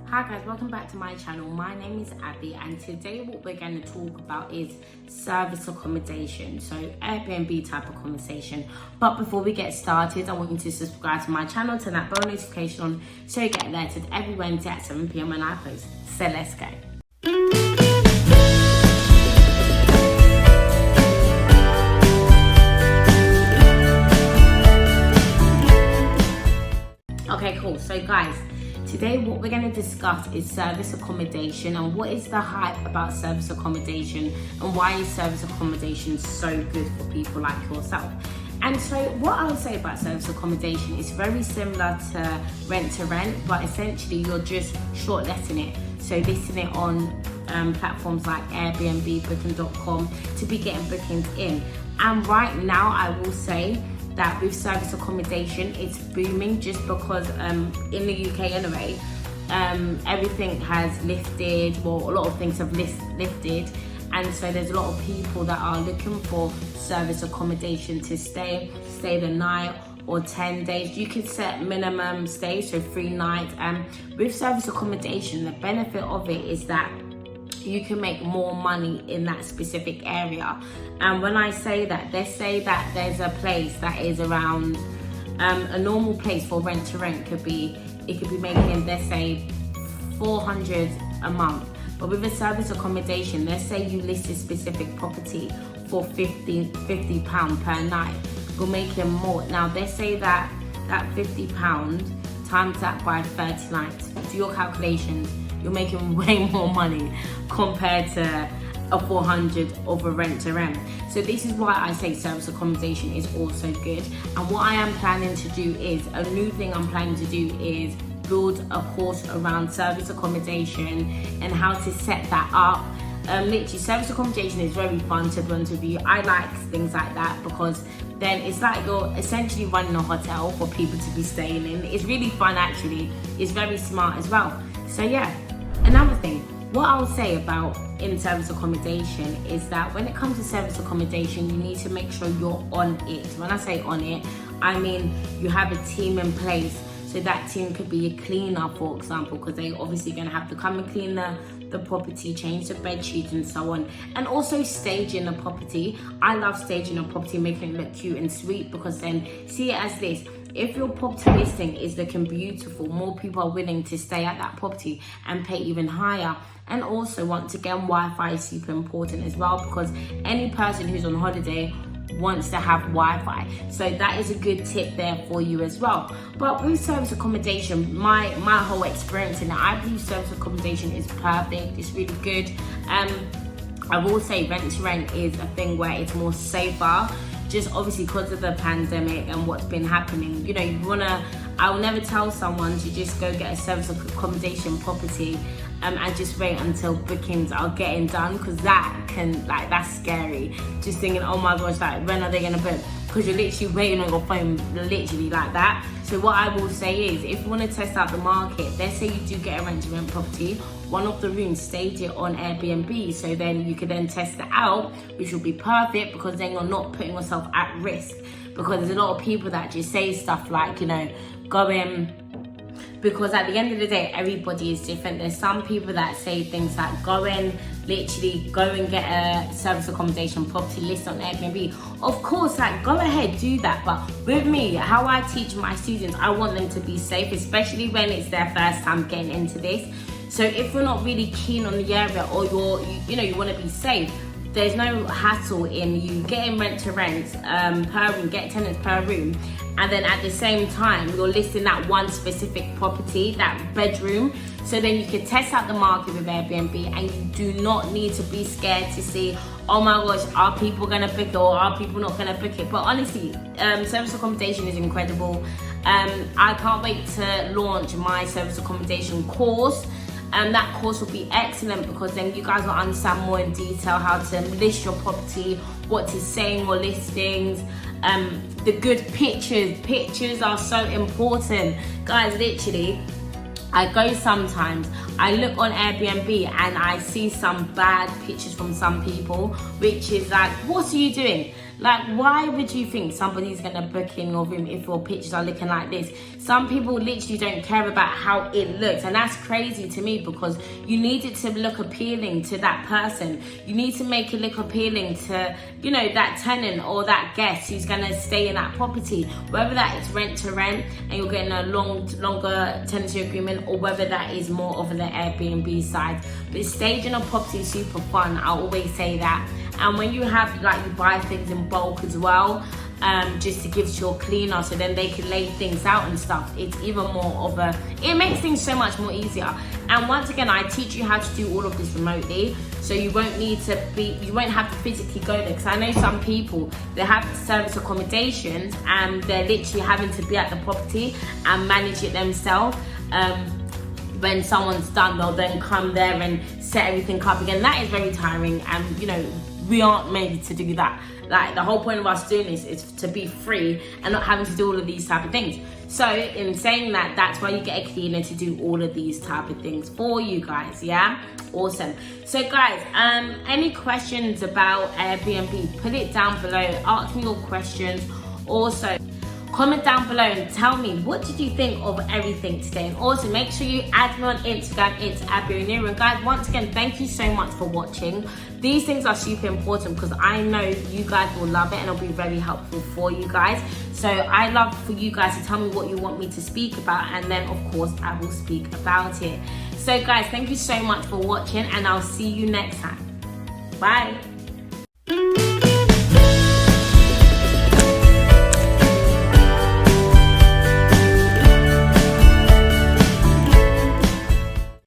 Hi guys, welcome back to my channel. My name is Abby and today what we're going to talk about is service accommodation, so Airbnb type of conversation. But before we get started, I want you to subscribe to my channel, turn that bell notification on so you get alerted every Wednesday at 7 p.m. when I post. So let's go. Okay, cool. So guys, today what we're going to discuss is service accommodation and what is the hype about service accommodation and why is service accommodation so good for people like yourself. And so what I would say about service accommodation is very similar to rent, but essentially you're just short-letting it. So listing it on platforms like Airbnb, Booking.com to be getting bookings in. And right now I will say that with service accommodation, it's booming just because in the UK anyway, everything has lifted, well, a lot of things have lifted, and so there's a lot of people that are looking for service accommodation to stay the night or 10 days. You can set minimum stay, so 3 nights. And with service accommodation, the benefit of it is that you can make more money in that specific area. And when I say that, let's say that there's a place that is around a normal place for rent could be making, let's say, 400 a month. But with a service accommodation, let's say you list a specific property for £50 per night, you're making more. Now let's say that £50 times that by 30 nights, do your calculations, you're making way more money compared to a 400 of a rent. So this is why I say service accommodation is also good. And what I am planning to do is, a new thing I'm planning to do is build a course around service accommodation and how to set that up. Literally, service accommodation is very fun, to be honest with you. I like things like that because then it's like you're essentially running a hotel for people to be staying in. It's really fun actually. It's very smart as well. So yeah. Another thing, what I'll say about in service accommodation is that when it comes to service accommodation, you need to make sure you're on it. When I say on it, I mean you have a team in place. So that team could be a cleaner, for example, because they're obviously going to have to come and clean the property, change the bed sheets and so on. And also staging the property. I love staging a property, making it look cute and sweet, because then see it as this. If your property listing is looking beautiful, more people are willing to stay at that property and pay even higher. And also, once again, Wi-Fi is super important as well, because any person who's on holiday wants to have Wi-Fi. So that is a good tip there for you as well. But with service accommodation, my whole experience in it, I believe service accommodation is perfect. It's really good. I will say rent is a thing where it's more safer, just obviously because of the pandemic and what's been happening. You know, I will never tell someone to just go get a service accommodation property and just wait until bookings are getting done, because that's scary. Just thinking, oh my gosh, like when are they gonna book? Because you're literally waiting on your phone, literally like that. So what I will say is, if you want to test out the market, let's say you do get a rent property, one of the rooms, stage it on Airbnb, so then you can then test it out, which will be perfect, because then you're not putting yourself at risk. Because there's a lot of people that just say stuff like, you know, go in, because at the end of the day, everybody is different. There's some people that say things like go and get a service accommodation property list on Airbnb. Of course, like, go ahead, do that. But with me, how I teach my students, I want them to be safe, especially when it's their first time getting into this. So if you're not really keen on the area, or you want to be safe, there's no hassle in you getting rent per room, get tenants per room, and then at the same time you're listing that one specific property, that bedroom, so then you can test out the market with Airbnb, and you do not need to be scared to see, oh my gosh, are people gonna book it or are people not gonna book it? But honestly, service accommodation is incredible. I can't wait to launch my service accommodation course. That course will be excellent, because then you guys will understand more in detail how to list your property, what to say in your listings, the good pictures are so important, guys. Literally, I go sometimes, I look on Airbnb and I see some bad pictures from some people, which is like, what are you doing? Like, why would you think somebody's gonna book in your room if your pictures are looking like this? Some people literally don't care about how it looks, and that's crazy to me, because you need it to look appealing to that person. You need to make it look appealing to, you know, that tenant or that guest who's gonna stay in that property, whether that is rent to rent and you're getting a longer tenancy agreement, or whether that is more of the Airbnb side. But staging a property is super fun, I always say that. And when you have, like, you buy things in bulk as well, just to give to your cleaner so then they can lay things out and stuff, it's even more of it makes things so much more easier. And once again, I teach you how to do all of this remotely, so you won't have to physically go there, because I know some people, they have service accommodations and they're literally having to be at the property and manage it themselves. When someone's done, they'll then come there and set everything up again. That is very tiring, and, you know, we aren't made to do that. Like, the whole point of us doing this is to be free and not having to do all of these type of things. So in saying that, that's why you get a cleaner to do all of these type of things for you guys. Yeah, awesome. So guys, any questions about Airbnb, put it down below, ask me your questions. Also, comment down below and tell me, what did you think of everything today? And also, make sure you add me on Instagram. It's Oniru. And guys, once again, thank you so much for watching. These things are super important because I know you guys will love it and it'll be very helpful for you guys. So I love for you guys to tell me what you want me to speak about, and then of course I will speak about it. So guys, thank you so much for watching, and I'll see you next time. Bye.